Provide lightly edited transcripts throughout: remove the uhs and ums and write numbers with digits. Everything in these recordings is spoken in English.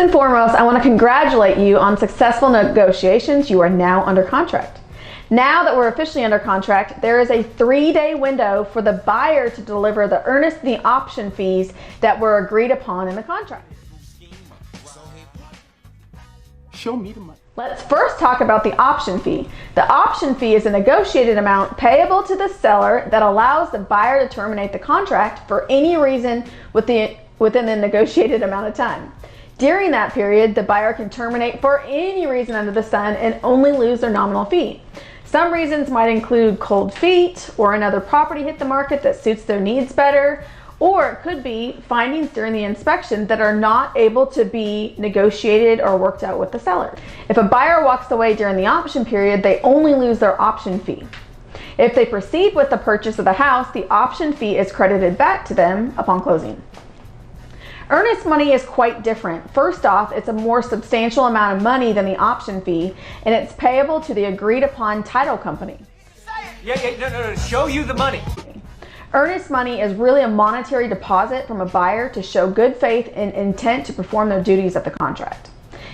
and foremost, I want to congratulate you on successful negotiations. You are now under contract. Now that we're officially under contract, there is a 3-day window for the buyer to deliver the earnest and the option fees that were agreed upon in the contract. Show me the money. Let's first talk about the option fee. The option fee is a negotiated amount payable to the seller that allows the buyer to terminate the contract for any reason within the negotiated amount of time. During that period, the buyer can terminate for any reason under the sun and only lose their nominal fee. Some reasons might include cold feet, or another property hit the market that suits their needs better, or it could be findings during the inspection that are not able to be negotiated or worked out with the seller. If a buyer walks away during the option period, they only lose their option fee. If they proceed with the purchase of the house, the option fee is credited back to them upon closing. Earnest money is quite different. First off, it's a more substantial amount of money than the option fee, and it's payable to the agreed upon title company. No, show you the money. Earnest money is really a monetary deposit from a buyer to show good faith and intent to perform their duties of the contract.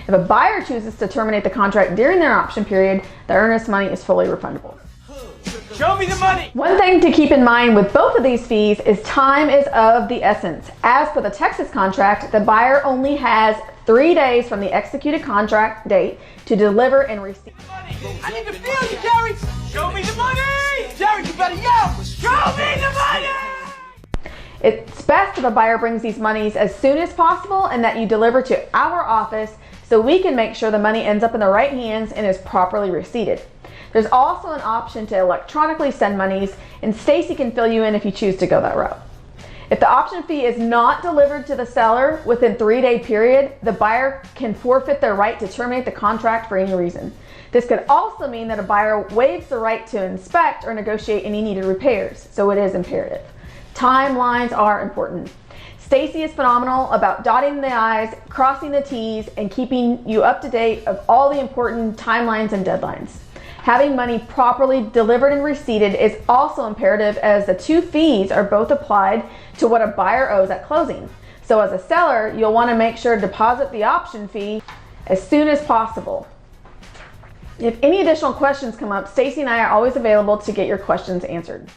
If a buyer chooses to terminate the contract during their option period, the earnest money is fully refundable. Show me the money! One thing to keep in mind with both of these fees is time is of the essence. As for the Texas contract, the buyer only has 3 days from the executed contract date to deliver and receive. I need to feel you, Jerry! Show me the money! Jerry, you better yell! Show me the money! It's best if a buyer brings these monies as soon as possible and that you deliver to our office so we can make sure the money ends up in the right hands and is properly receipted. There's also an option to electronically send monies, and Stacy can fill you in if you choose to go that route. If the option fee is not delivered to the seller within 3-day period, the buyer can forfeit their right to terminate the contract for any reason. This could also mean that a buyer waives the right to inspect or negotiate any needed repairs, so it is imperative. Timelines are important. Stacy is phenomenal about dotting the I's, crossing the T's, and keeping you up to date of all the important timelines and deadlines. Having money properly delivered and receipted is also imperative, as the 2 fees are both applied to what a buyer owes at closing. So as a seller, you'll want to make sure to deposit the option fee as soon as possible. If any additional questions come up, Stacy and I are always available to get your questions answered.